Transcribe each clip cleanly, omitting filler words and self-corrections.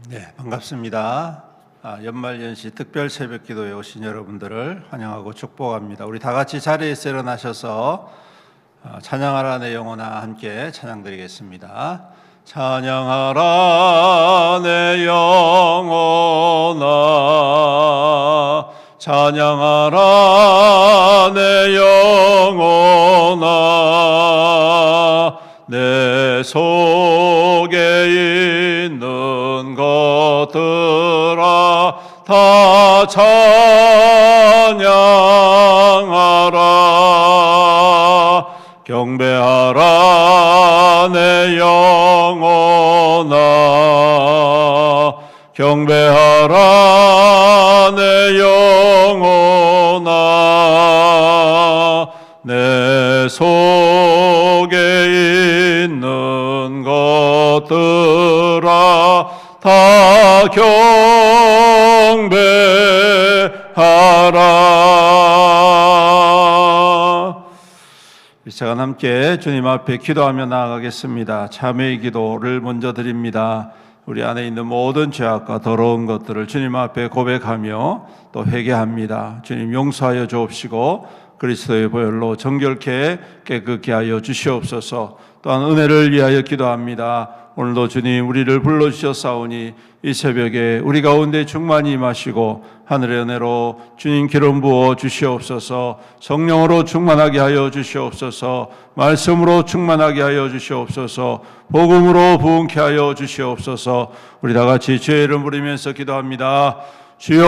네, 반갑습니다. 연말연시 특별 새벽기도에 오신 여러분들을 환영하고 축복합니다. 우리 다 같이 자리에서 일어나셔서 찬양하라 내 영혼아 함께 찬양드리겠습니다. 찬양하라 내 영혼아, 찬양하라 내 영혼아, 내 속에 있는 것들아 다 찬양하라. 경배하라 내 영혼아, 경배하라 내 영혼아, 내 속에 있는 것들아 다 경배하라. 이 시간 함께 주님 앞에 기도하며 나아가겠습니다. 참회의 기도를 먼저 드립니다. 우리 안에 있는 모든 죄악과 더러운 것들을 주님 앞에 고백하며 또 회개합니다. 주님 용서하여 주옵시고 그리스도의 보혈로 정결케 깨끗게 하여 주시옵소서. 또한 은혜를 위하여 기도합니다. 오늘도 주님 우리를 불러주셨사오니 이 새벽에 우리 가운데 충만히 임하시고 하늘의 은혜로 주님 기름 부어 주시옵소서. 성령으로 충만하게 하여 주시옵소서. 말씀으로 충만하게 하여 주시옵소서. 복음으로 부흥케 하여 주시옵소서. 우리 다 같이 주의 이름 부르면서 기도합니다. 주여,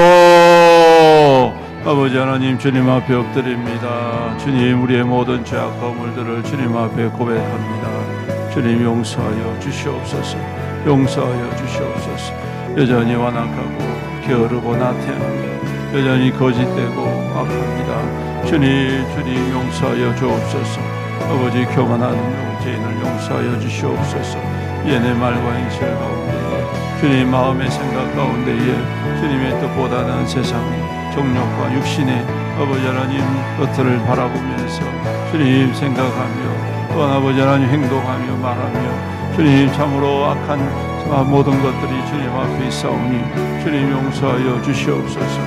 아버지 하나님 주님 앞에 엎드립니다. 주님 우리의 모든 죄악 거물들을 주님 앞에 고백합니다. 주님 용서하여 주시옵소서. 용서하여 주시옵소서. 여전히 완악하고 게으르고 나태하며 여전히 거짓되고 악합니다. 주님 용서하여 주옵소서. 아버지 교만한 죄인을 용서하여 주시옵소서. 얘네 말과 행실 가운데 주님 마음의 생각 가운데에 주님의 뜻보다는 세상의 정욕과 육신의 아버지 하나님 것들을 바라보면서 주님 생각하며 또한 아버지 하나님 행동하며 말하며 주님 참으로 악한 모든 것들이 주님 앞에 있사오니 주님 용서하여 주시옵소서.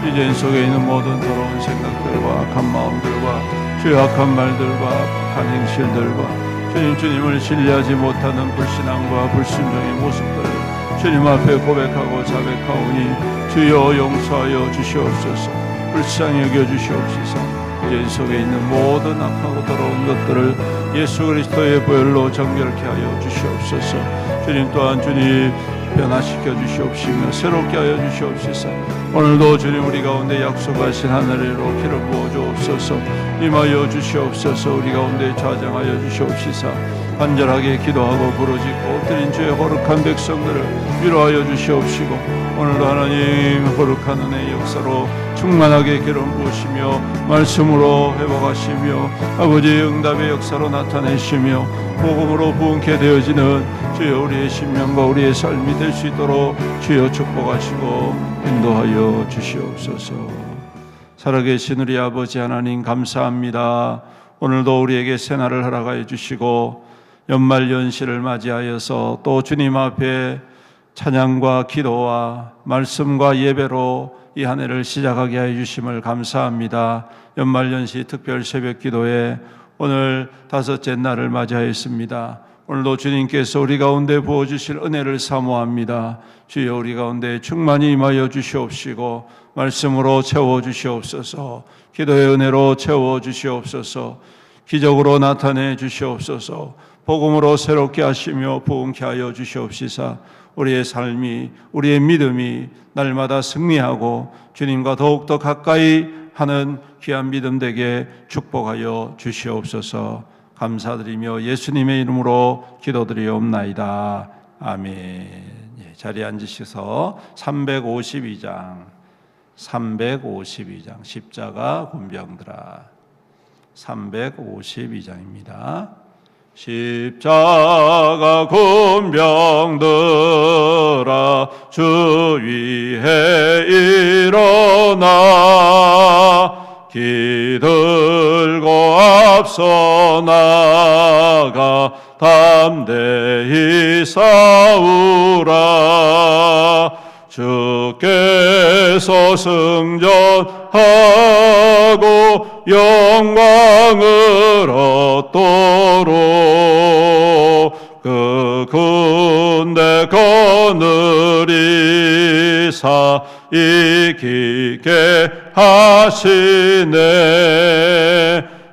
이제 속에 있는 모든 더러운 생각들과 악한 마음들과 죄악한 말들과 악한 행실들과 주님을 신뢰하지 못하는 불신앙과 불순종의 모습들을 주님 앞에 고백하고 자백하오니 주여 용서하여 주시옵소서. 불쌍히 여겨 주시옵소서. 이제 속에 있는 모든 악하고 더러운 것들을 예수 그리스도의 보혈로 정결케 하여 주시옵소서. 주님 또한 주님 변화시켜 주시옵시며 새롭게 하여 주시옵소서. 오늘도 주님 우리 가운데 약속하신 하늘으로 기름 부어 주옵소서. 임하여 주시옵소서. 우리 가운데 좌정하여 주시옵시사. 간절하게 기도하고 부르짖고 엎드린 주의 거룩한 백성들을 위로하여 주시옵시고 오늘도 하나님 거룩한 은혜의 역사로 충만하게 기름 부으시며 말씀으로 회복하시며 아버지의 응답의 역사로 나타내시며 복음으로 부흥케 되어지는 주여 우리의 신명과 우리의 삶이 될 수 있도록 주여 축복하시고 인도하여 주시옵소서. 살아계신 우리 아버지 하나님 감사합니다. 오늘도 우리에게 새날을 허락하여 주시고 연말연시를 맞이하여서 또 주님 앞에 찬양과 기도와 말씀과 예배로 이 한 해를 시작하게 하여 주심을 감사합니다. 연말연시 특별 새벽기도에 오늘 다섯째 날을 맞이하였습니다. 오늘도 주님께서 우리 가운데 부어주실 은혜를 사모합니다. 주여 우리 가운데 충만히 임하여 주시옵시고 말씀으로 채워주시옵소서. 기도의 은혜로 채워주시옵소서. 기적으로 나타내 주시옵소서. 복음으로 새롭게 하시며 부흥케 하여 주시옵시사. 우리의 삶이 우리의 믿음이 날마다 승리하고 주님과 더욱더 가까이 하는 귀한 믿음 되게 축복하여 주시옵소서. 감사드리며 예수님의 이름으로 기도드리옵나이다. 아멘. 자리에 앉으셔서 352장 십자가 군병들아 352장입니다. 십자가 군병들아 주 위에 일어나 기 들고 앞서 나가 담대히 싸우라. 주께서 승전하고 영광을 얻도록 그 군대 거느리사 이기게 하시네.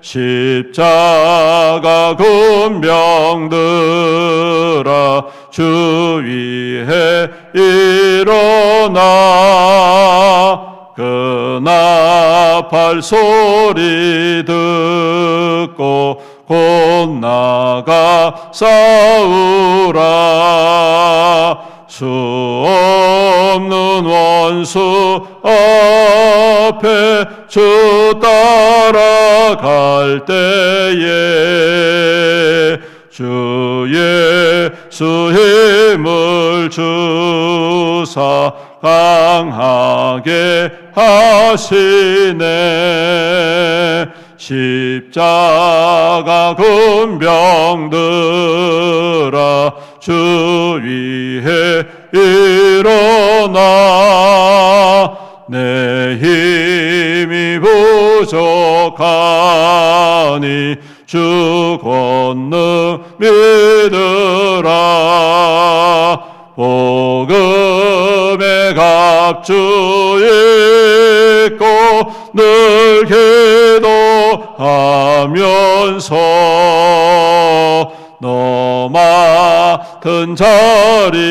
십자가 군병들아 주 위에 일어나. 그 나팔 소리 듣고 곧 나가 싸우라. 수 없는 원수 앞에 주 따라갈 때에 주 예수 힘을 주사 강하게 하시네. 십자가 군병들아 주 위에 일어나. 내 힘이 부족하니 주 권능 믿으라. 복음의 갑주 입고 늘 기도하면서 너 맡은 자리에서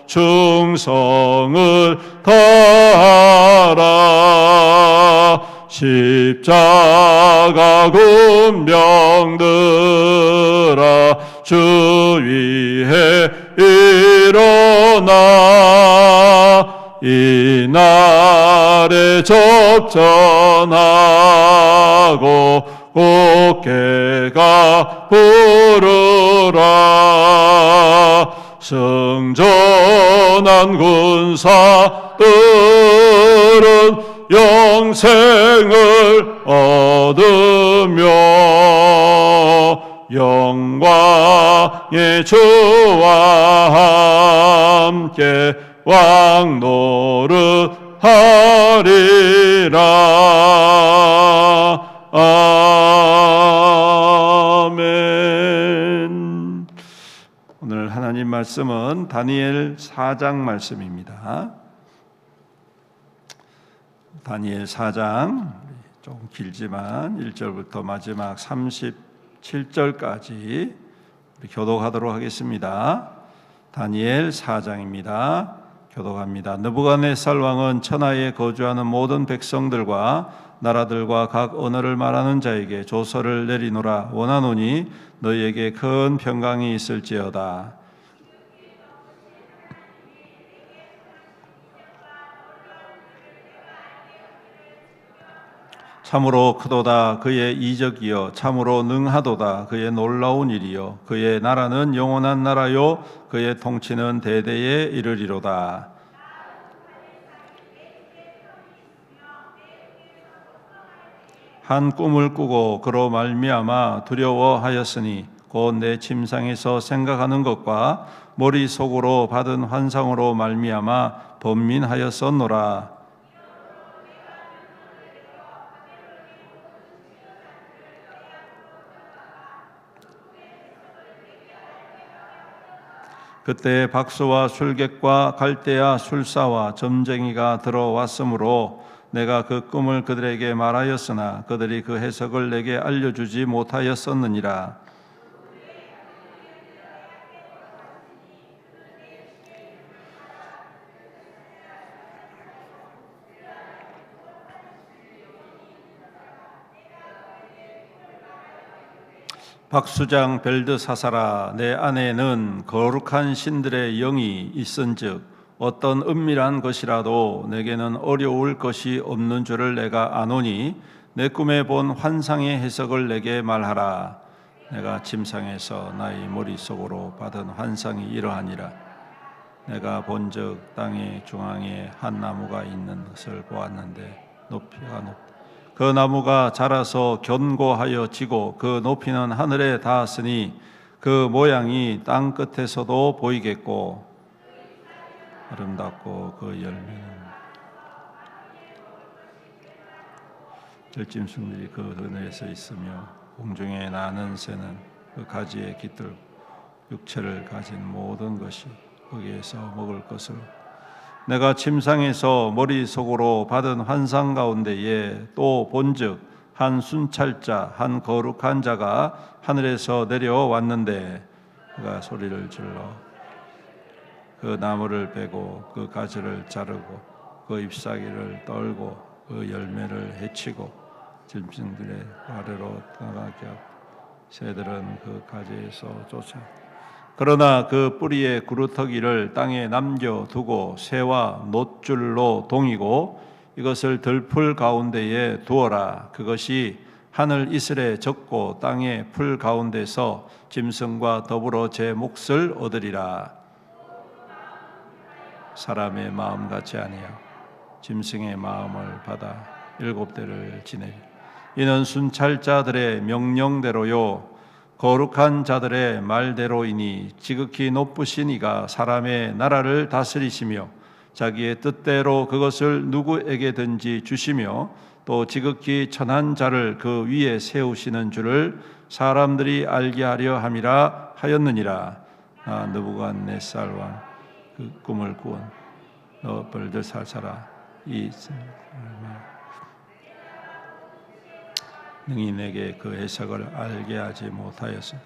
충성을 다하라. 십자가 군병들아 주 위에 일어나. 이날에 접전하고 꽃게가 부르라. 승전한 군사들은 영생을 얻으며 영광의 주와 함께 왕노릇하리라. 아멘. 오늘 하나님 말씀은 다니엘 4장 말씀입니다. 다니엘 4장 조금 길지만 1절부터 마지막 37절까지 교독하도록 하겠습니다. 다니엘 4장입니다. 교독합니다. 느부갓네살 왕은 천하에 거주하는 모든 백성들과 나라들과 각 언어를 말하는 자에게 조서를 내리노라. 원하노니 너희에게 큰 평강이 있을지어다. 참으로 크도다 그의 이적이여, 참으로 능하도다 그의 놀라운 일이여. 그의 나라는 영원한 나라요 그의 통치는 대대에 이르리로다. 한 꿈을 꾸고 그로 말미암아 두려워하였으니 곧 내 침상에서 생각하는 것과 머릿속으로 받은 환상으로 말미암아 번민하였었노라. 그때 박수와 술객과 갈대아 술사와 점쟁이가 들어왔으므로 내가 그 꿈을 그들에게 말하였으나 그들이 그 해석을 내게 알려주지 못하였었느니라. 박수장 벨드사사라, 내 안에는 거룩한 신들의 영이 있은즉 어떤 은밀한 것이라도 내게는 어려울 것이 없는 줄을 내가 아노니 내 꿈에 본 환상의 해석을 내게 말하라. 내가 침상에서 나의 머릿속으로 받은 환상이 이러하니라. 내가 본즉 땅의 중앙에 한 나무가 있는 것을 보았는데 높이가 높 그 나무가 자라서 견고하여 지고 그 높이는 하늘에 닿았으니 그 모양이 땅 끝에서도 보이겠고 아름답고 그 열매는 들짐승들이 그 그늘에서 있으며 공중에 나는 새는 그 가지에 깃들고 육체를 가진 모든 것이 거기에서 먹을 것으로 내가 침상에서 머릿속으로 받은 환상 가운데에 또 본즉 한 순찰자 한 거룩한 자가 하늘에서 내려왔는데 그가 소리를 질러 그 나무를 베고 그 가지를 자르고 그 잎사귀를 떨고 그 열매를 해치고 짐승들의 아래로 떠나게 하고 새들은 그 가지에서 쫓아 그러나 그 뿌리의 구루터기를 땅에 남겨두고 새와 놋줄로 동이고 이것을 들풀 가운데에 두어라. 그것이 하늘 이슬에 젖고 땅의 풀 가운데서 짐승과 더불어 제 몫을 얻으리라. 사람의 마음 같지 아니하고 짐승의 마음을 받아 7대를 지내리. 이는 순찰자들의 명령대로요 거룩한 자들의 말대로이니 지극히 높으신 이가 사람의 나라를 다스리시며 자기의 뜻대로 그것을 누구에게든지 주시며 또 지극히 천한 자를 그 위에 세우시는 줄을 사람들이 알게 하려 함이라 하였느니라. 느부갓네살 왕 그 꿈을 꾸은 너 bel드사살아 이 능히 내게 그 해석을 알게 하지 못하였으나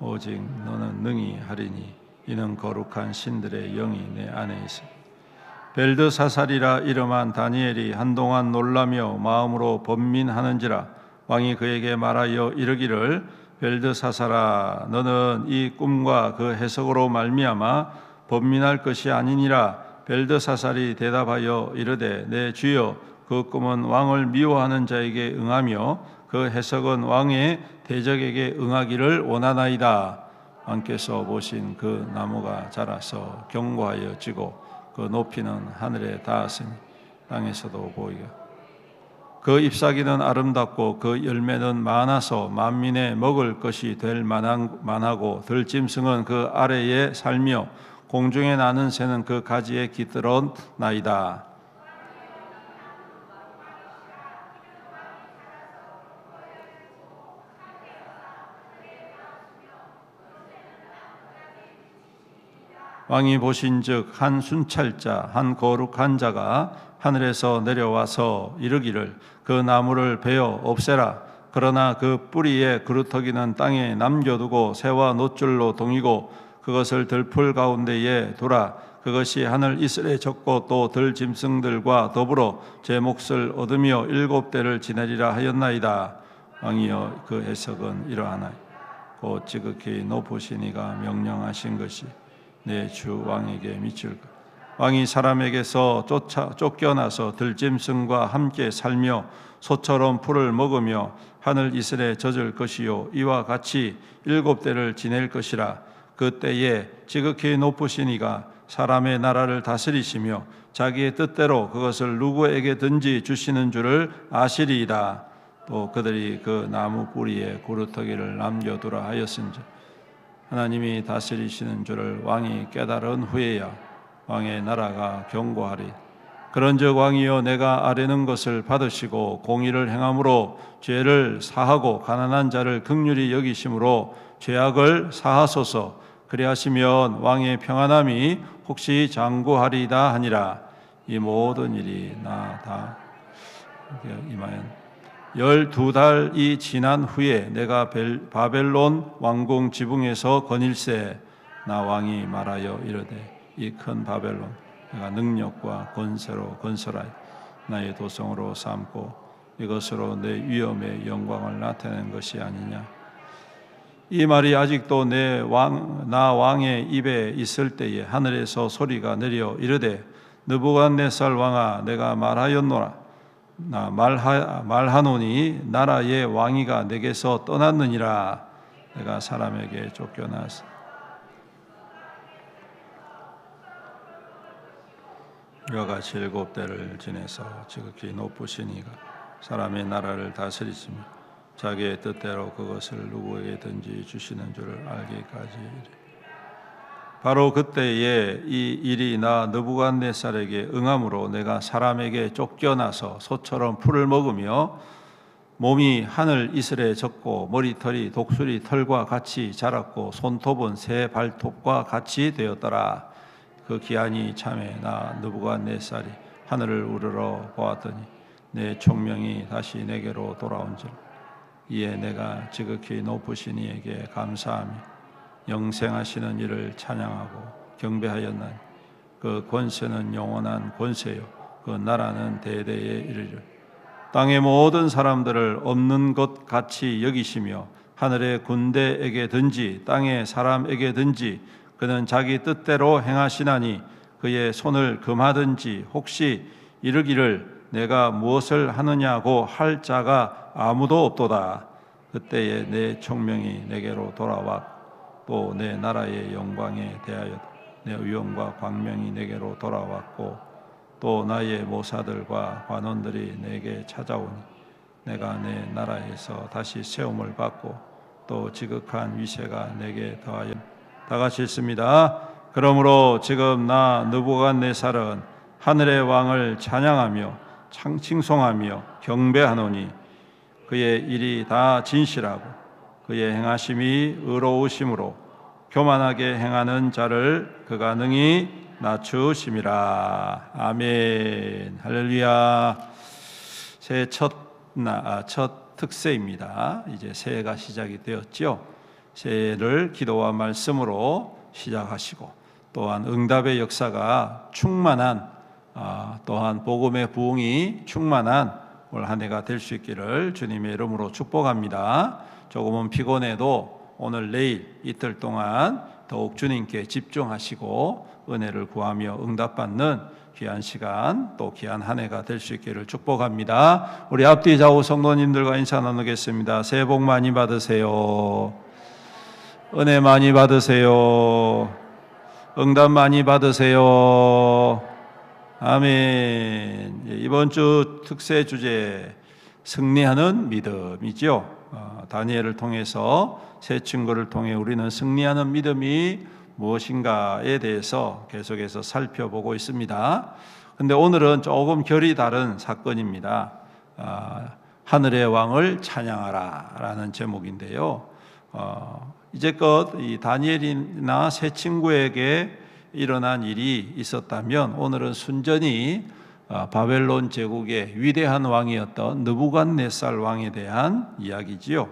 오직 너는 능히 하리니 이는 거룩한 신들의 영이 내 안에 있어. 벨드사살이라 이름한 다니엘이 한동안 놀라며 마음으로 번민하는지라 왕이 그에게 말하여 이르기를 벨드사살아 너는 이 꿈과 그 해석으로 말미암아 번민할 것이 아니니라. 벨드사살이 대답하여 이르되 내 주여 그 꿈은 왕을 미워하는 자에게 응하며 그 해석은 왕의 대적에게 응하기를 원하나이다. 왕께서 보신 그 나무가 자라서 견고하여 지고 그 높이는 하늘에 닿았으니 땅에서도 보이고 그 잎사귀는 아름답고 그 열매는 많아서 만민의 먹을 것이 될 만하고 들짐승은 그 아래에 살며 공중에 나는 새는 그 가지에 깃들었나이다. 왕이 보신즉 한 순찰자 한 거룩한 자가 하늘에서 내려와서 이르기를 그 나무를 베어 없애라. 그러나 그 뿌리의 그루터기는 땅에 남겨두고 새와 놋줄로 동이고 그것을 들풀 가운데에 두라. 그것이 하늘 이슬에 젖고 또 들짐승들과 더불어 제 몫을 얻으며 7대를 지내리라 하였나이다. 왕이여 그 해석은 이러하나이 곧 지극히 높으신 이가 명령하신 것이 내 주 왕에게 미칠까. 왕이 사람에게서 쫓겨나서 들짐승과 함께 살며 소처럼 풀을 먹으며 하늘 이슬에 젖을 것이요 이와 같이 7대를 지낼 것이라. 그때에 지극히 높으신 이가 사람의 나라를 다스리시며 자기의 뜻대로 그것을 누구에게든지 주시는 줄을 아시리이다. 또 그들이 그 나무 뿌리에 구루터기를 남겨두라 하였은즉 하나님이 다스리시는 줄을 왕이 깨달은 후에야 왕의 나라가 견고하리. 그런즉 왕이여 내가 아뢰는 것을 받으시고 공의를 행함으로 죄를 사하고 가난한 자를 긍휼히 여기심으로 죄악을 사하소서. 그리하시면 왕의 평안함이 혹시 장구하리이다 하니라. 이 모든 일이 나 다 임하연 12달이 지난 후에 내가 바벨론 왕궁 지붕에서 거닐세. 나 왕이 말하여 이르되 이 큰 바벨론 내가 능력과 권세로 건설하여 나의 도성으로 삼고 이것으로 내 위엄의 영광을 나타내는 것이 아니냐. 이 말이 아직도 나 왕의 입에 있을 때에 하늘에서 소리가 내려 이르되 느부갓네살 왕아 내가 말하였노라. 나 말하노니 나라의 왕위가 내게서 떠났느니라. 내가 사람에게 쫓겨나서 이와 같이 7대를 지내서 지극히 높으신 이가 사람의 나라를 다스리시며 자기의 뜻대로 그것을 누구에게든지 주시는 줄을 알기까지. 바로 그때에 이 일이 나 느부갓네살에게 응함으로 내가 사람에게 쫓겨나서 소처럼 풀을 먹으며 몸이 하늘 이슬에 젖고 머리털이 독수리 털과 같이 자랐고 손톱은 새 발톱과 같이 되었더라. 그 기한이 참에 나 느부갓네살이 하늘을 우러러 보았더니 내 총명이 다시 내게로 돌아온지라. 이에 내가 지극히 높으신 이에게 감사하며 영생하시는 이를 찬양하고 경배하였나니 그 권세는 영원한 권세요 그 나라는 대대에 이르리라. 땅의 모든 사람들을 없는 것 같이 여기시며 하늘의 군대에게든지 땅의 사람에게든지 그는 자기 뜻대로 행하시나니 그의 손을 금하든지 혹시 이르기를 내가 무엇을 하느냐고 할 자가 아무도 없도다. 그때에 내 총명이 내게로 돌아왔고 또 내 나라의 영광에 대하여 내 위엄과 광명이 내게로 돌아왔고 또 나의 모사들과 관원들이 내게 찾아오니 내가 내 나라에서 다시 세움을 받고 또 지극한 위세가 내게 더하여. 다 같이 읽습니다. 그러므로 지금 나 느부갓네살은 하늘의 왕을 찬양하며 칭송하며 경배하노니 그의 일이 다 진실하고 그의 행하심이 의로우심으로 교만하게 행하는 자를 그가 능히 낮추심이라. 아멘. 할렐루야. 새해 첫 특세입니다. 이제 새해가 시작이 되었죠. 새해를 기도와 말씀으로 시작하시고 또한 응답의 역사가 충만한 또한 복음의 부흥이 충만한 올 한 해가 될 수 있기를 주님의 이름으로 축복합니다. 조금은 피곤해도 오늘 내일 이틀 동안 더욱 주님께 집중하시고 은혜를 구하며 응답받는 귀한 시간 또 귀한 한 해가 될 수 있기를 축복합니다. 우리 앞뒤 좌우 성도님들과 인사 나누겠습니다. 새해 복 많이 받으세요. 은혜 많이 받으세요. 응답 많이 받으세요. 아멘. 이번 주 특세 주제 승리하는 믿음이죠. 다니엘을 통해서 새 친구를 통해 우리는 승리하는 믿음이 무엇인가에 대해서 계속해서 살펴보고 있습니다. 그런데 오늘은 조금 결이 다른 사건입니다. 하늘의 왕을 찬양하라 라는 제목인데요. 이제껏 이 다니엘이나 새 친구에게 일어난 일이 있었다면 오늘은 순전히 바벨론 제국의 위대한 왕이었던 느부갓네살 왕에 대한 이야기지요.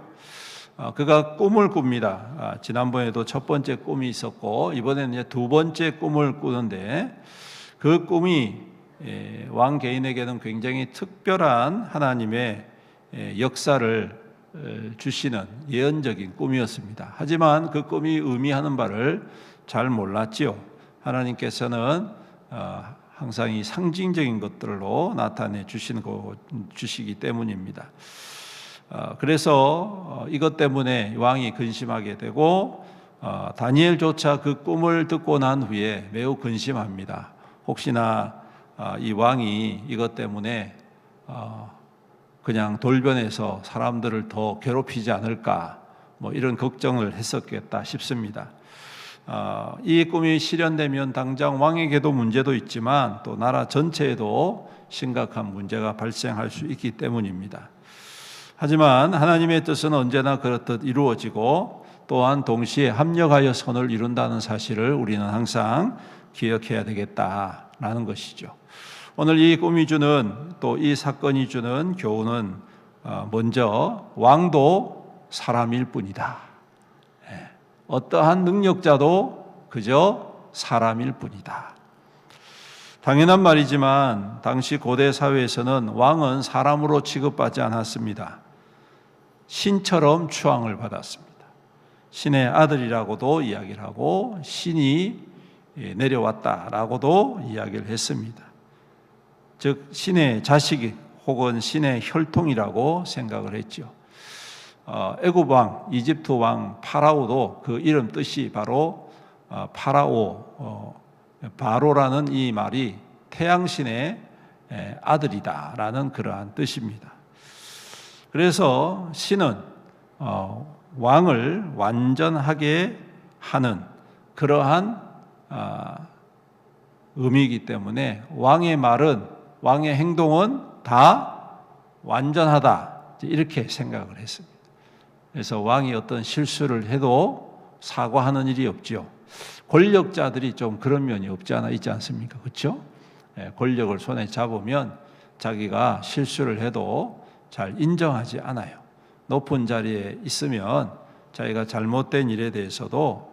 그가 꿈을 꿉니다. 지난번에도 첫 번째 꿈이 있었고 이번에는 이제 두 번째 꿈을 꾸는데 그 꿈이 왕 개인에게는 굉장히 특별한 하나님의 역사를 주시는 예언적인 꿈이었습니다. 하지만 그 꿈이 의미하는 바를 잘 몰랐지요. 하나님께서는 항상 이 상징적인 것들로 나타내 주시기 때문입니다. 그래서 이것 때문에 왕이 근심하게 되고 다니엘조차 그 꿈을 듣고 난 후에 매우 근심합니다. 혹시나 이 왕이 이것 때문에 그냥 돌변해서 사람들을 더 괴롭히지 않을까 이런 걱정을 했었겠다 싶습니다. 이 꿈이 실현되면 당장 왕에게도 문제도 있지만 또 나라 전체에도 심각한 문제가 발생할 수 있기 때문입니다. 하지만 하나님의 뜻은 언제나 그렇듯 이루어지고 또한 동시에 합력하여 선을 이룬다는 사실을 우리는 항상 기억해야 되겠다라는 것이죠. 오늘 이 꿈이 주는 또 이 사건이 주는 교훈은 먼저 왕도 사람일 뿐이다. 어떠한 능력자도 그저 사람일 뿐이다. 당연한 말이지만 당시 고대 사회에서는 왕은 사람으로 취급받지 않았습니다. 신처럼 추앙을 받았습니다. 신의 아들이라고도 이야기를 하고 신이 내려왔다라고도 이야기를 했습니다. 즉 신의 자식 혹은 신의 혈통이라고 생각을 했죠. 애굽 왕, 이집트 왕 파라오도 그 이름 뜻이 바로 파라오, 바로라는 이 말이 태양신의 아들이다라는 그러한 뜻입니다. 그래서 신은 왕을 완전하게 하는 그러한 의미이기 때문에 왕의 말은, 왕의 행동은 다 완전하다, 이렇게 생각을 했습니다. 그래서 왕이 어떤 실수를 해도 사과하는 일이 없죠. 권력자들이 좀 그런 면이 없지 않아 있지 않습니까? 그렇죠? 권력을 손에 잡으면 자기가 실수를 해도 잘 인정하지 않아요. 높은 자리에 있으면 자기가 잘못된 일에 대해서도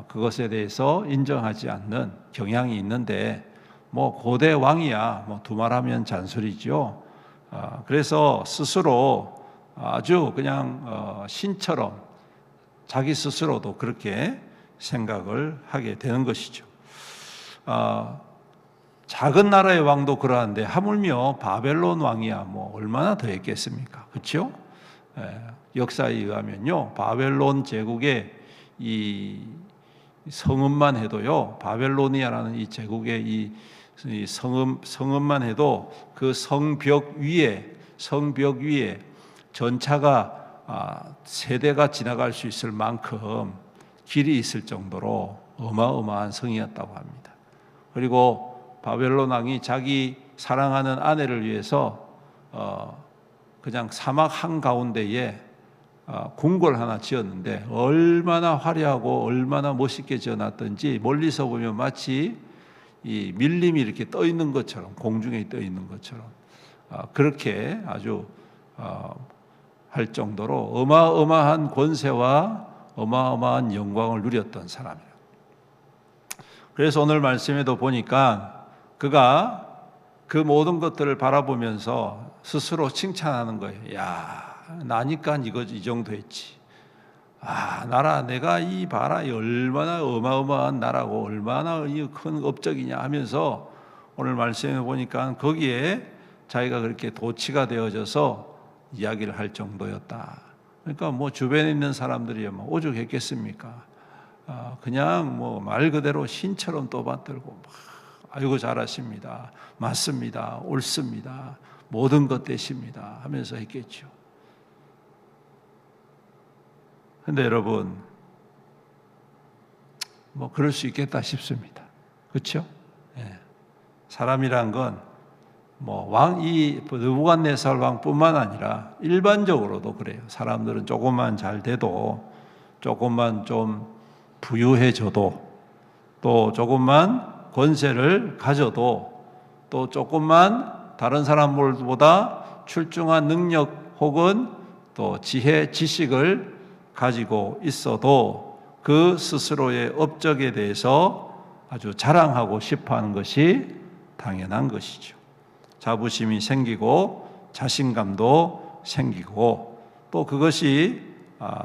그것에 대해서 인정하지 않는 경향이 있는데, 뭐 고대 왕이야 뭐 두말하면 잔소리죠. 그래서 스스로 아주 그냥 신처럼 자기 스스로도 그렇게 생각을 하게 되는 것이죠. 작은 나라의 왕도 그러한데 하물며 바벨론 왕이야 뭐 얼마나 더 했겠습니까? 그렇죠? 역사에 의하면요, 바벨론 제국의 이 성읍만 해도요, 바벨로니아라는 이 제국의 이 성읍만 해도 그 성벽 위에 전차가 세대가 지나갈 수 있을 만큼 길이 있을 정도로 어마어마한 성이었다고 합니다. 그리고 바벨론 왕이 자기 사랑하는 아내를 위해서 그냥 사막 한가운데에 궁궐 하나 지었는데 얼마나 화려하고 얼마나 멋있게 지어놨던지 멀리서 보면 마치 이 밀림이 이렇게 떠 있는 것처럼, 공중에 떠 있는 것처럼 그렇게 아주 할 정도로 어마어마한 권세와 어마어마한 영광을 누렸던 사람이에요. 그래서 오늘 말씀에도 보니까 그가 그 모든 것들을 바라보면서 스스로 칭찬하는 거예요. 야, 나니까 이 정도 했지. 나라, 내가 이 봐라, 얼마나 어마어마한 나라고 얼마나 큰 업적이냐 하면서 오늘 말씀에 보니까 거기에 자기가 그렇게 도취가 되어져서 이야기를 할 정도였다. 그러니까 뭐 주변에 있는 사람들이 뭐 오죽했겠습니까? 그냥 뭐 말 그대로 신처럼 떠받들고 아이고 잘하십니다, 맞습니다, 옳습니다, 모든 것 되십니다 하면서 했겠죠. 근데 여러분, 뭐 그럴 수 있겠다 싶습니다. 그렇죠? 사람이란 건 뭐 이 느부갓네살 왕뿐만 아니라 일반적으로도 그래요. 사람들은 조금만 잘 돼도, 조금만 좀 부유해져도, 또 조금만 권세를 가져도, 또 조금만 다른 사람들보다 출중한 능력 혹은 또 지혜, 지식을 가지고 있어도 그 스스로의 업적에 대해서 아주 자랑하고 싶어하는 것이 당연한 것이죠. 자부심이 생기고 자신감도 생기고, 또 그것이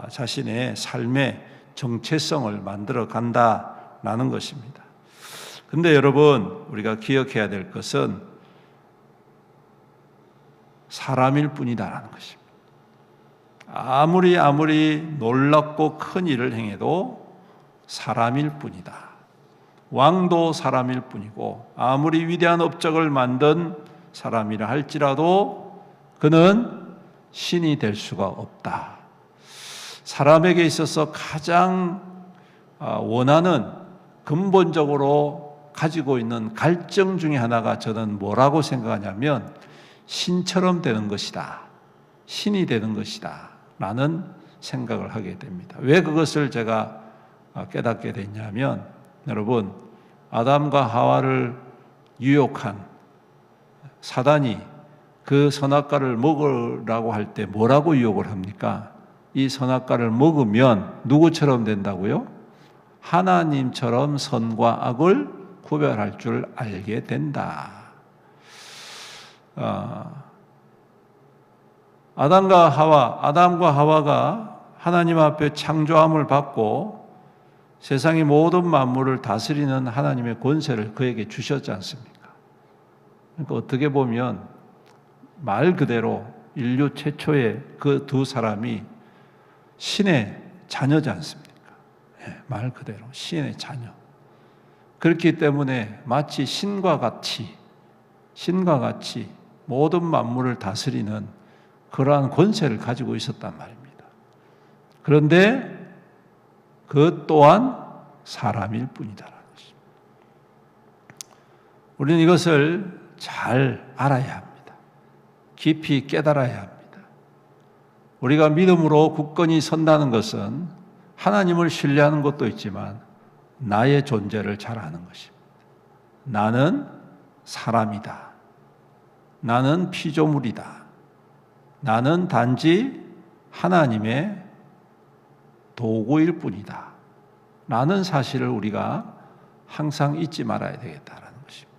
자신의 삶의 정체성을 만들어 간다라는 것입니다. 근데 여러분, 우리가 기억해야 될 것은 사람일 뿐이다라는 것입니다. 아무리 놀랍고 큰 일을 행해도 사람일 뿐이다. 왕도 사람일 뿐이고, 아무리 위대한 업적을 만든 사람이라 할지라도 그는 신이 될 수가 없다. 사람에게 있어서 가장 원하는, 근본적으로 가지고 있는 갈증 중에 하나가 저는 뭐라고 생각하냐면 신처럼 되는 것이다, 신이 되는 것이다 라는 생각을 하게 됩니다. 왜 그것을 제가 깨닫게 됐냐면, 여러분, 아담과 하와를 유혹한 사단이 그 선악과를 먹으라고 할 때 뭐라고 유혹을 합니까? 이 선악과를 먹으면 누구처럼 된다고요? 하나님처럼 선과 악을 구별할 줄 알게 된다. 아담과 하와가 하나님 앞에 창조함을 받고 세상의 모든 만물을 다스리는 하나님의 권세를 그에게 주셨지 않습니까? 그러니까 어떻게 보면 말 그대로 인류 최초의 그 두 사람이 신의 자녀지 않습니까? 말 그대로 신의 자녀. 그렇기 때문에 마치 신과 같이 모든 만물을 다스리는 그러한 권세를 가지고 있었단 말입니다. 그런데 그 또한 사람일 뿐이다라는 것입니다. 우리는 이것을 잘 알아야 합니다. 깊이 깨달아야 합니다. 우리가 믿음으로 굳건히 선다는 것은 하나님을 신뢰하는 것도 있지만 나의 존재를 잘 아는 것입니다. 나는 사람이다. 나는 피조물이다. 나는 단지 하나님의 도구일 뿐이다. 라는 사실을 우리가 항상 잊지 말아야 되겠다라는 것입니다.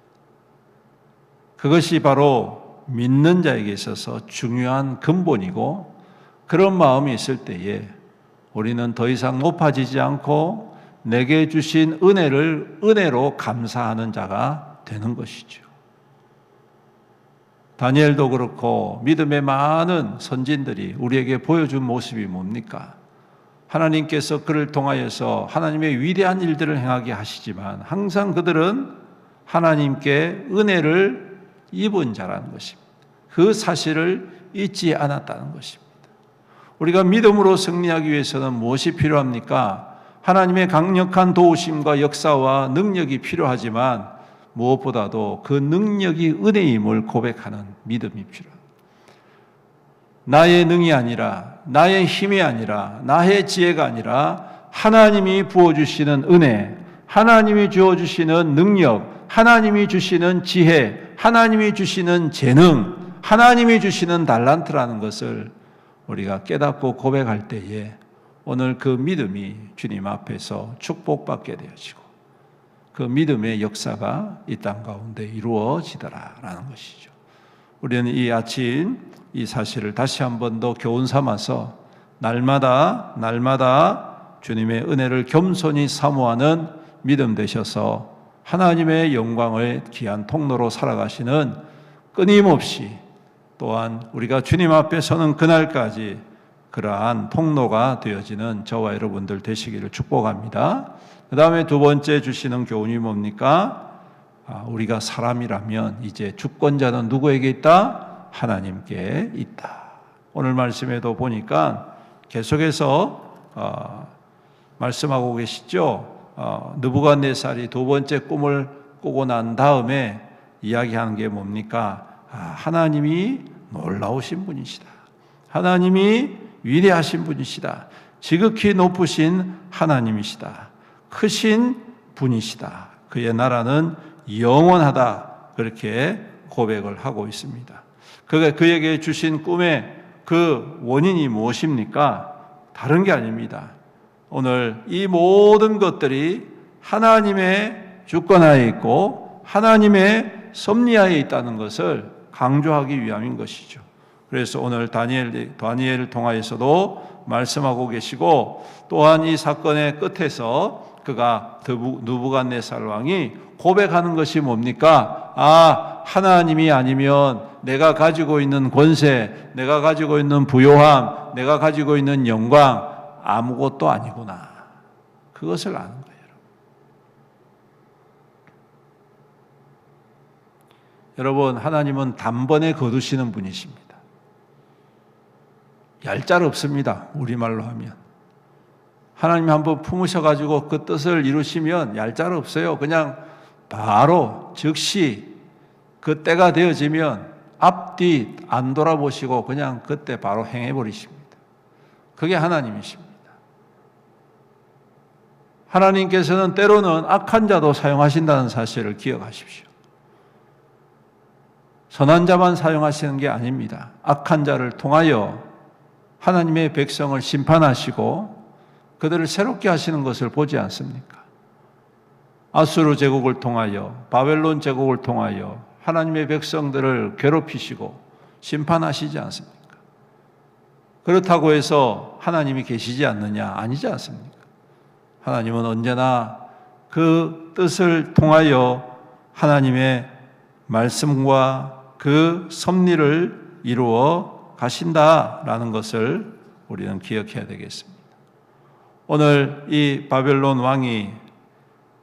그것이 바로 믿는 자에게 있어서 중요한 근본이고, 그런 마음이 있을 때에 우리는 더 이상 높아지지 않고 내게 주신 은혜를 은혜로 감사하는 자가 되는 것이죠. 다니엘도 그렇고 믿음의 많은 선진들이 우리에게 보여준 모습이 뭡니까? 하나님께서 그를 통하여서 하나님의 위대한 일들을 행하게 하시지만 항상 그들은 하나님께 은혜를 입은 자라는 것입니다. 그 사실을 잊지 않았다는 것입니다. 우리가 믿음으로 승리하기 위해서는 무엇이 필요합니까? 하나님의 강력한 도우심과 역사와 능력이 필요하지만 무엇보다도 그 능력이 은혜임을 고백하는 믿음이 필요합니다. 나의 능이 아니라, 나의 힘이 아니라, 나의 지혜가 아니라 하나님이 부어주시는 은혜, 하나님이 주어주시는 능력, 하나님이 주시는 지혜, 하나님이 주시는 재능, 하나님이 주시는 달란트라는 것을 우리가 깨닫고 고백할 때에 오늘 그 믿음이 주님 앞에서 축복받게 되어지고 그 믿음의 역사가 이 땅 가운데 이루어지더라라는 것이죠. 우리는 이 아침 이 사실을 다시 한 번 더 교훈 삼아서 날마다 주님의 은혜를 겸손히 사모하는 믿음 되셔서 하나님의 영광을 귀한 통로로 살아가시는 끊임없이 또한 우리가 주님 앞에 서는 그날까지 그러한 통로가 되어지는 저와 여러분들 되시기를 축복합니다. 그 다음에 두 번째 주시는 교훈이 뭡니까? 우리가 사람이라면 이제 주권자는 누구에게 있다? 하나님께 있다. 오늘 말씀에도 보니까 계속해서 말씀하고 계시죠. 느부갓네살이 두 번째 꿈을 꾸고 난 다음에 이야기하는 게 뭡니까? 하나님이 놀라우신 분이시다. 하나님이 위대하신 분이시다. 지극히 높으신 하나님이시다. 크신 분이시다. 그의 나라는 영원하다. 그렇게 고백을 하고 있습니다. 그에게 주신 꿈의 그 원인이 무엇입니까? 다른 게 아닙니다. 오늘 이 모든 것들이 하나님의 주권하에 있고 하나님의 섭리하에 있다는 것을 강조하기 위함인 것이죠. 그래서 오늘 다니엘을 통하여서도 말씀하고 계시고 또한 이 사건의 끝에서 그가 느부갓네살 왕이 고백하는 것이 뭡니까? 하나님이 아니면 내가 가지고 있는 권세, 내가 가지고 있는 부요함, 내가 가지고 있는 영광 아무것도 아니구나. 그것을 아는 거예요. 여러분, 하나님은 단번에 거두시는 분이십니다. 얄짤 없습니다. 우리말로 하면. 하나님이 한번 품으셔가지고 그 뜻을 이루시면 얄짤 없어요. 그냥 바로 즉시 그 때가 되어지면 앞뒤 안 돌아보시고 그냥 그때 바로 행해버리십니다. 그게 하나님이십니다. 하나님께서는 때로는 악한 자도 사용하신다는 사실을 기억하십시오. 선한 자만 사용하시는 게 아닙니다. 악한 자를 통하여 하나님의 백성을 심판하시고 그들을 새롭게 하시는 것을 보지 않습니까? 아수르 제국을 통하여 바벨론 제국을 통하여 하나님의 백성들을 괴롭히시고 심판하시지 않습니까? 그렇다고 해서 하나님이 계시지 않느냐? 아니지 않습니까? 하나님은 언제나 그 뜻을 통하여 하나님의 말씀과 그 섭리를 이루어 가신다라는 것을 우리는 기억해야 되겠습니다. 오늘 이 바벨론 왕이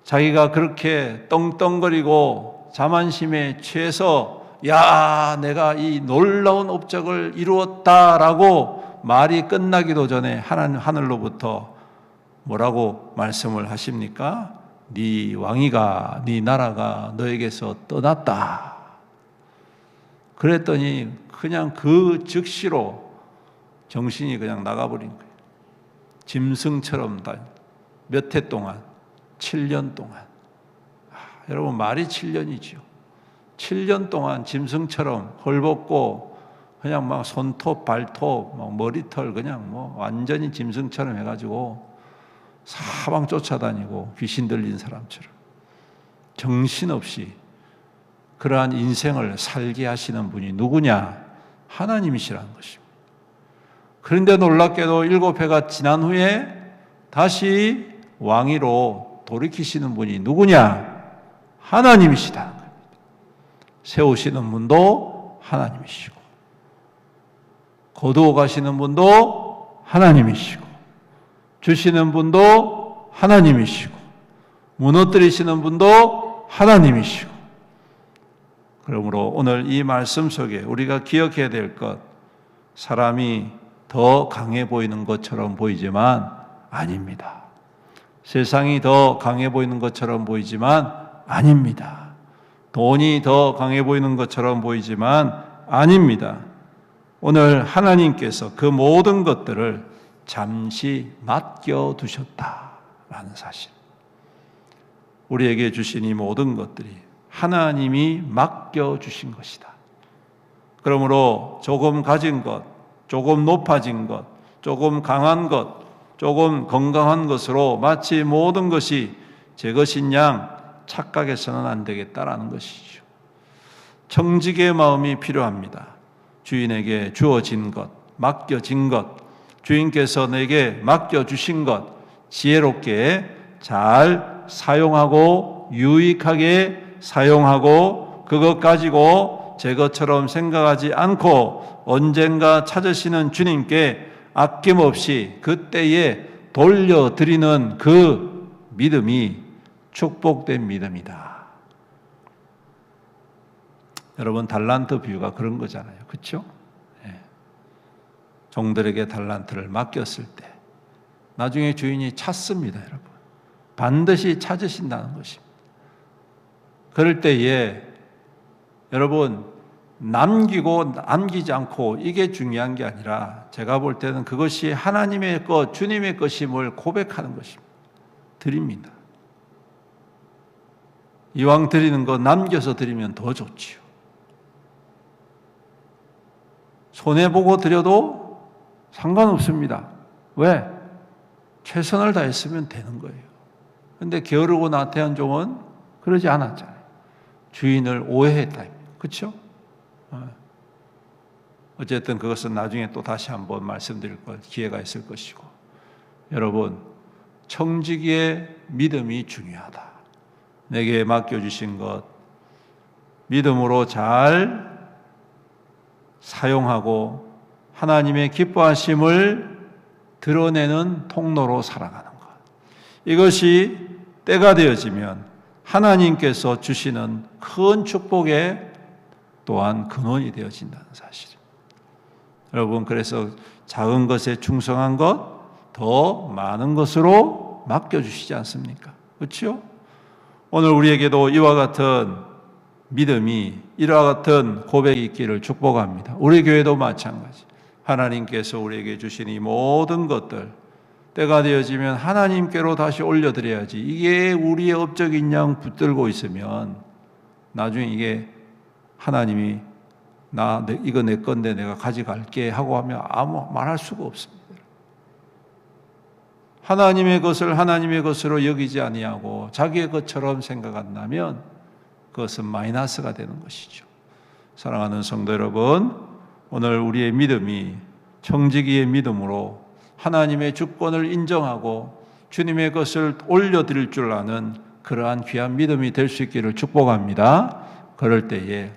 자기가 그렇게 떵떵거리고 자만심에 취해서 야, 내가 이 놀라운 업적을 이루었다라고 말이 끝나기도 전에 하늘로부터 뭐라고 말씀을 하십니까? 네 왕위가, 네 나라가 너에게서 떠났다. 그랬더니 그냥 그 즉시로 정신이 그냥 나가버린 거예요. 짐승처럼 몇 해 동안, 7년 동안. 여러분, 말이 7년이죠. 7년 동안 짐승처럼 헐벗고 그냥 막 손톱, 발톱, 막 머리털 그냥 뭐 완전히 짐승처럼 해가지고 사방 쫓아다니고 귀신 들린 사람처럼 정신없이 그러한 인생을 살게 하시는 분이 누구냐? 하나님이시라는 것입니다. 그런데 놀랍게도 7회가 지난 후에 다시 왕위로 돌이키시는 분이 누구냐? 하나님이시다. 세우시는 분도 하나님이시고, 거두어 가시는 분도 하나님이시고, 주시는 분도 하나님이시고, 무너뜨리시는 분도 하나님이시고. 그러므로 오늘 이 말씀 속에 우리가 기억해야 될 것, 사람이 더 강해 보이는 것처럼 보이지만 아닙니다. 세상이 더 강해 보이는 것처럼 보이지만 아닙니다. 돈이 더 강해 보이는 것처럼 보이지만 아닙니다. 오늘 하나님께서 그 모든 것들을 잠시 맡겨두셨다라는 사실. 우리에게 주신 이 모든 것들이 하나님이 맡겨주신 것이다. 그러므로 조금 가진 것, 조금 높아진 것, 조금 강한 것, 조금 건강한 것으로 마치 모든 것이 제 것인 양 착각해서는 안 되겠다라는 것이죠. 청직의 마음이 필요합니다. 주인에게 주어진 것, 맡겨진 것, 주인께서 내게 맡겨주신 것, 지혜롭게 잘 사용하고 유익하게 사용하고 그것 가지고 제 것처럼 생각하지 않고 언젠가 찾으시는 주님께 아낌없이 그때에 돌려드리는 그 믿음이 축복된 믿음이다. 여러분, 달란트 비유가 그런 거잖아요. 그렇죠? 네. 종들에게 달란트를 맡겼을 때 나중에 주인이 찾습니다. 여러분, 반드시 찾으신다는 것입니다. 그럴 때에 여러분, 남기고 남기지 않고 이게 중요한 게 아니라 제가 볼 때는 그것이 하나님의 것, 주님의 것임을 고백하는 것입니다. 드립니다. 이왕 드리는 거 남겨서 드리면 더 좋지요. 손해보고 드려도 상관없습니다. 왜? 최선을 다했으면 되는 거예요. 그런데 게으르고 나태한 종은 그러지 않았잖아요. 주인을 오해했다. 그렇죠? 어쨌든 그것은 나중에 또 다시 한번 말씀드릴 기회가 있을 것이고, 여러분, 청지기의 믿음이 중요하다. 내게 맡겨주신 것 믿음으로 잘 사용하고 하나님의 기뻐하심을 드러내는 통로로 살아가는 것, 이것이 때가 되어지면 하나님께서 주시는 큰 축복의 또한 근원이 되어진다는 사실. 여러분, 그래서 작은 것에 충성한 것 더 많은 것으로 맡겨주시지 않습니까? 그렇죠? 오늘 우리에게도 이와 같은 믿음이, 이와 같은 고백이 있기를 축복합니다. 우리 교회도 마찬가지. 하나님께서 우리에게 주신 이 모든 것들 때가 되어지면 하나님께로 다시 올려드려야지. 이게 우리의 업적인 양 붙들고 있으면 나중에 이게 하나님이 이거 내 건데 내가 가져갈게 하고 하면 아무 말할 수가 없습니다. 하나님의 것을 하나님의 것으로 여기지 아니하고 자기의 것처럼 생각한다면 그것은 마이너스가 되는 것이죠. 사랑하는 성도 여러분, 오늘 우리의 믿음이 청지기의 믿음으로 하나님의 주권을 인정하고 주님의 것을 올려드릴 줄 아는 그러한 귀한 믿음이 될 수 있기를 축복합니다. 그럴 때에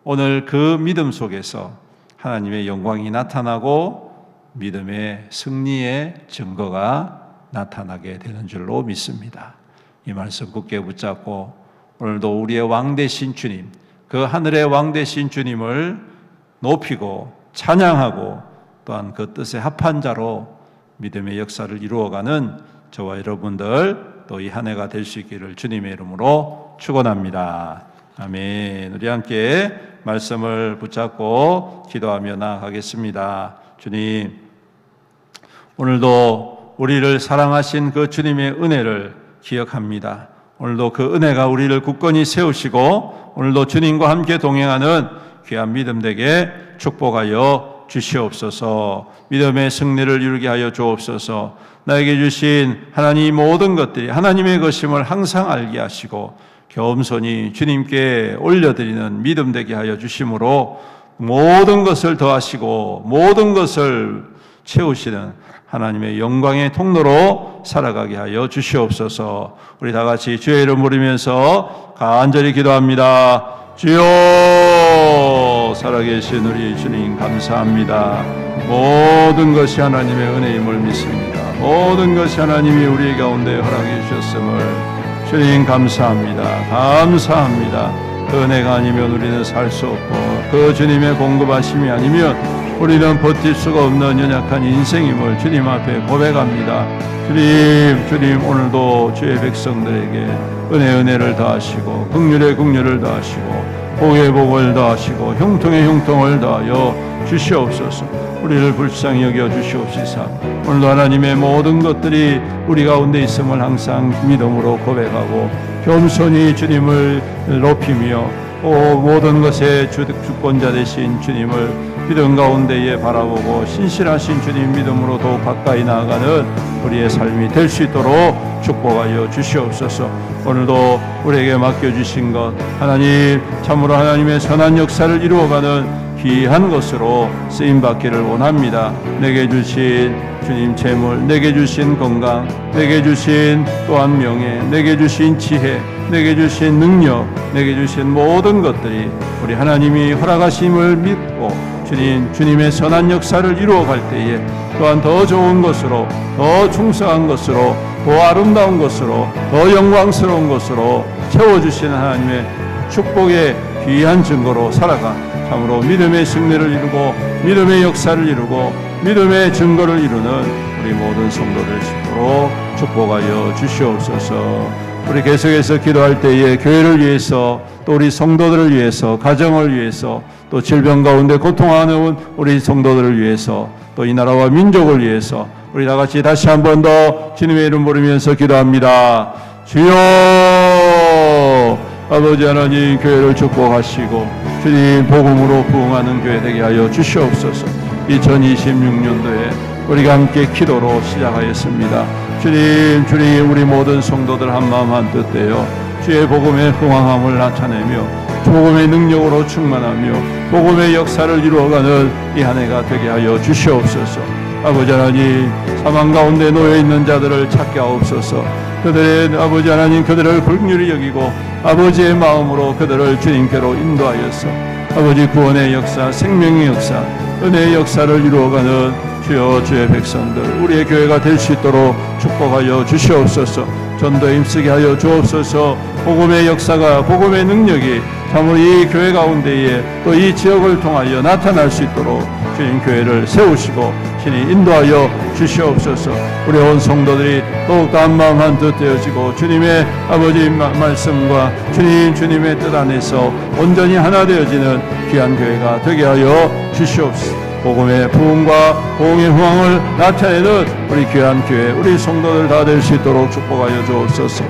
오늘 그 믿음 속에서 하나님의 영광이 나타나고 믿음의 승리의 증거가 나타나게 되는 줄로 믿습니다. 이 말씀 굳게 붙잡고 오늘도 우리의 왕 되신 주님, 그 하늘의 왕 되신 주님을 높이고 찬양하고 또한 그 뜻에 합한 자로 믿음의 역사를 이루어가는 저와 여러분들 또 이 한 해가 될 수 있기를 주님의 이름으로 축원합니다. 아멘. 우리 함께 말씀을 붙잡고 기도하며 나아가겠습니다. 주님, 오늘도 우리를 사랑하신 그 주님의 은혜를 기억합니다. 오늘도 그 은혜가 우리를 굳건히 세우시고 오늘도 주님과 함께 동행하는 귀한 믿음 되게 축복하여 주시옵소서. 믿음의 승리를 이루게 하여 주옵소서. 나에게 주신 하나님 모든 것들이 하나님의 것임을 항상 알게 하시고 겸손히 주님께 올려드리는 믿음 되게 하여 주심으로 모든 것을 더하시고 모든 것을 채우시는 하나님의 영광의 통로로 살아가게 하여 주시옵소서. 우리 다 같이 주의 이름 부르면서 간절히 기도합니다. 주여, 살아계신 우리 주님 감사합니다. 모든 것이 하나님의 은혜임을 믿습니다. 모든 것이 하나님이 우리 가운데 허락해 주셨음을 주님 감사합니다. 감사합니다. 그 은혜가 아니면 우리는 살 수 없고 그 주님의 공급하심이 아니면 우리는 버틸 수가 없는 연약한 인생임을 주님 앞에 고백합니다. 주님 오늘도 주의 백성들에게 은혜를 더하시고 긍휼의 긍휼을 더하시고 복의 복을 더하시고 형통의 형통을 더하여 주시옵소서. 우리를 불쌍히 여겨 주시옵시사. 오늘도 하나님의 모든 것들이 우리 가운데 있음을 항상 믿음으로 고백하고 겸손히 주님을 높이며 모든 것의 주권자 되신 주님을 믿음 가운데에 바라보고 신실하신 주님 믿음으로 더욱 가까이 나아가는 우리의 삶이 될 수 있도록 축복하여 주시옵소서. 오늘도 우리에게 맡겨주신 것 하나님 참으로 하나님의 선한 역사를 이루어가는 귀한 것으로 쓰임받기를 원합니다. 내게 주신 주님 재물, 내게 주신 건강, 내게 주신 또한 명예, 내게 주신 지혜, 내게 주신 능력, 내게 주신 모든 것들이 우리 하나님이 허락하심을 믿고 주님의 선한 역사를 이루어갈 때에 또한 더 좋은 것으로, 더 충성한 것으로, 더 아름다운 것으로, 더 영광스러운 것으로 채워주시는 하나님의 축복의 귀한 증거로 살아가 참으로 믿음의 승리를 이루고 믿음의 역사를 이루고 믿음의 증거를 이루는 우리 모든 성도들 있도록 축복하여 주시옵소서. 우리 계속해서 기도할 때에 교회를 위해서 또 우리 성도들을 위해서 가정을 위해서 또 질병 가운데 고통하는 우리 성도들을 위해서 또 이 나라와 민족을 위해서 우리 다 같이 다시 한 번 더 주님의 이름 부르면서 기도합니다. 주여, 아버지 하나님 교회를 축복하시고 주님 복음으로 부흥하는 교회 되게 하여 주시옵소서. 2026년도에 우리가 함께 기도로 시작하였습니다. 주님 우리 모든 성도들 한마음 한뜻 되어 주의 복음의 흥왕함을 나타내며 복음의 능력으로 충만하며 복음의 역사를 이루어가는 이 한 해가 되게 하여 주시옵소서. 아버지 하나님 사망 가운데 놓여있는 자들을 찾게 하옵소서. 그들의 아버지 하나님 그들을 긍휼히 여기고 아버지의 마음으로 그들을 주님께로 인도하여서 아버지 구원의 역사, 생명의 역사, 은혜의 역사를 이루어가는 주여 주의 백성들 우리의 교회가 될 수 있도록 축복하여 주시옵소서. 전도에 힘쓰게 하여 주옵소서. 복음의 역사가 복음의 능력이 참으로 이 교회 가운데에 또 이 지역을 통하여 나타날 수 있도록 주님 교회를 세우시고 신이 인도하여 주시옵소서. 우리 온 성도들이 더욱더 한마음 한뜻 되어지고 주님의 아버지 말씀과 주님의 뜻 안에서 온전히 하나 되어지는 귀한 교회가 되게 하여 주시옵소서. 복음의 부흥과 복음의 흥왕을 나타내는 우리 귀한 교회 우리 성도들 다 될 수 있도록 축복하여 주옵소서.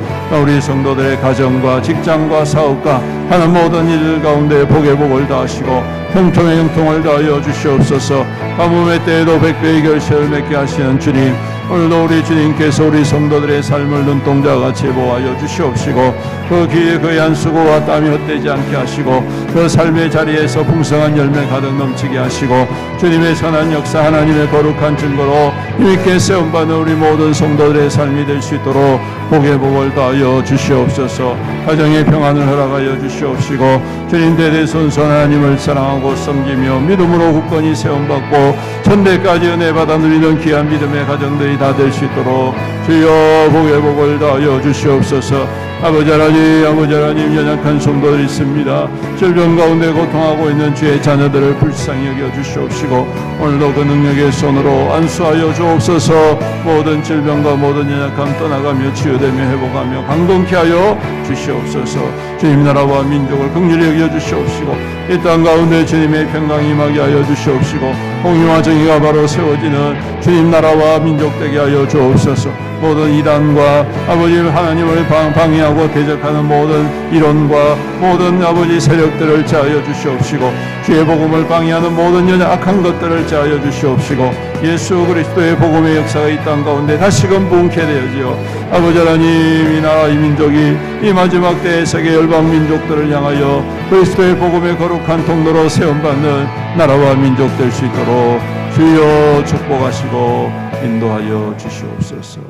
우리 성도들의 가정과 직장과 사업과 하는 모든 일 가운데 복의 복을 다하시고 형통의 형통을 다하여 주시옵소서. 가뭄의 때에도 백배의 결실을 맺게 하시는 주님 오늘도 우리 주님께서 우리 성도들의 삶을 눈동자와 같이 보호하여 주시옵시고 그 귀에 그의 수고와 땀이 헛되지 않게 하시고 그 삶의 자리에서 풍성한 열매 가득 넘치게 하시고 주님의 선한 역사 하나님의 거룩한 증거로 힘있게 세움받는 우리 모든 성도들의 삶이 될 수 있도록 복의 복을 다하여 주시옵소서. 가정의 평안을 허락하여 주시옵시고 주님 대대손손 하나님을 사랑하고 섬기며 믿음으로 굳건히 세움받고 천대까지 은혜 받아 누리는 귀한 믿음의 가정들이 다 될 수 있도록 주여 복의 복을 다하여 주시옵소서. 아버지 하나님 연약한 성도들 있습니다. 질병 가운데 고통하고 있는 주의 자녀들을 불쌍히 여겨 주시옵시고 오늘도 그 능력의 손으로 안수하여 주옵소서. 모든 질병과 모든 연약함 떠나가며 치유되며 회복하며 강건케 하여 주시옵소서. 주님 나라와 민족을 긍휼히 여겨 주시옵시고 이 땅 가운데 주님의 평강이 임하게 하여 주시옵시고 공의와 정의가 바로 세워지는 주님 나라와 민족 되게 하여 주옵소서. 모든 이단과 아버지 하나님을 방해하고 대적하는 모든 이론과 모든 아버지 세력들을 제하여 주시옵시고 주의 복음을 방해하는 모든 연약한 것들을 제하여 주시옵시고 예수 그리스도의 복음의 역사가 이 땅 가운데 다시금 부흥케 되어지어 아버지 하나님 이 나라 이 민족이 이 마지막 때의 세계 열방 민족들을 향하여 그리스도의 복음의 거룩한 통로로 세움받는 나라와 민족 될 수 있도록 주여 축복하시고 인도하여 주시옵소서.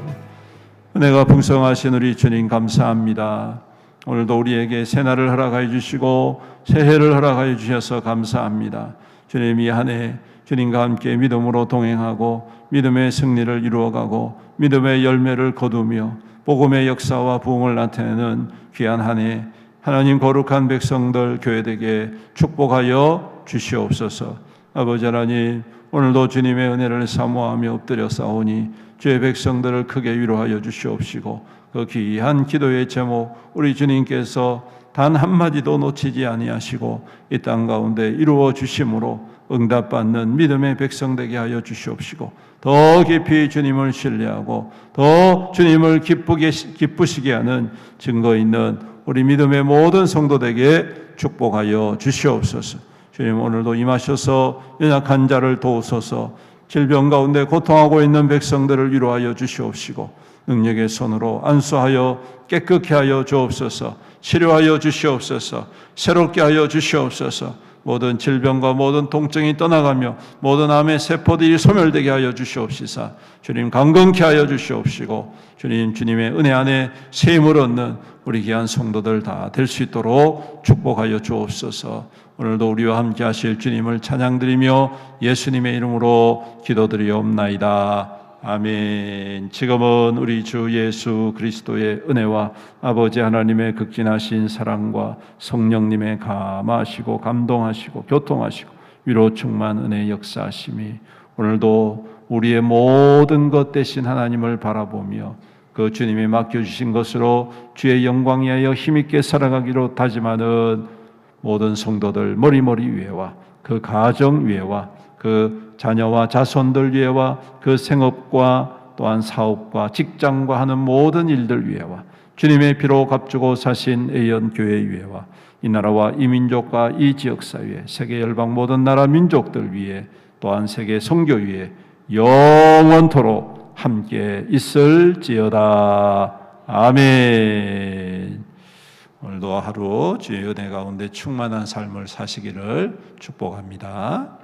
은혜가 풍성하신 우리 주님 감사합니다. 오늘도 우리에게 새날을 허락하여 주시고 새해를 허락하여 주셔서 감사합니다. 주님 이 한 해 주님과 함께 믿음으로 동행하고 믿음의 승리를 이루어가고 믿음의 열매를 거두며 복음의 역사와 부흥을 나타내는 귀한 한 해 하나님 거룩한 백성들 교회되게 축복하여 주시옵소서. 아버지 하나님 오늘도 주님의 은혜를 사모하며 엎드려 싸우니 주의 백성들을 크게 위로하여 주시옵시고 그 귀한 기도의 제목 우리 주님께서 단 한마디도 놓치지 아니하시고 이 땅 가운데 이루어 주심으로 응답받는 믿음의 백성 되게 하여 주시옵시고 더 깊이 주님을 신뢰하고 더 주님을 기쁘시게 하는 증거 있는 우리 믿음의 모든 성도들에게 축복하여 주시옵소서. 주님 오늘도 임하셔서 연약한 자를 도우소서. 질병 가운데 고통하고 있는 백성들을 위로하여 주시옵시고 능력의 손으로 안수하여 깨끗게 하여 주옵소서. 치료하여 주시옵소서. 새롭게 하여 주시옵소서. 모든 질병과 모든 통증이 떠나가며 모든 암의 세포들이 소멸되게 하여 주시옵시사 주님 강건케 하여 주시옵시고 주님의 은혜 안에 새 힘을 얻는 우리 귀한 성도들 다 될 수 있도록 축복하여 주옵소서. 오늘도 우리와 함께 하실 주님을 찬양드리며 예수님의 이름으로 기도드리옵나이다. 아멘. 지금은 우리 주 예수 그리스도의 은혜와 아버지 하나님의 극진하신 사랑과 성령님의 감하시고 감동하시고 교통하시고 위로 충만 은혜의 역사하심이 오늘도 우리의 모든 것 대신 하나님을 바라보며 그 주님이 맡겨주신 것으로 주의 영광 위하여 힘있게 살아가기로 다짐하는 모든 성도들 머리머리 위에와 그 가정 위에와 그 자녀와 자손들 위에와 그 생업과 또한 사업과 직장과 하는 모든 일들 위에와 주님의 피로 값주고 사신 애연교회 위에와 이 나라와 이 민족과 이 지역사회에 세계 열방 모든 나라 민족들 위에 또한 세계 선교 위에 영원토록 함께 있을지어다. 아멘. 오늘도 하루 주의 은혜 가운데 충만한 삶을 사시기를 축복합니다.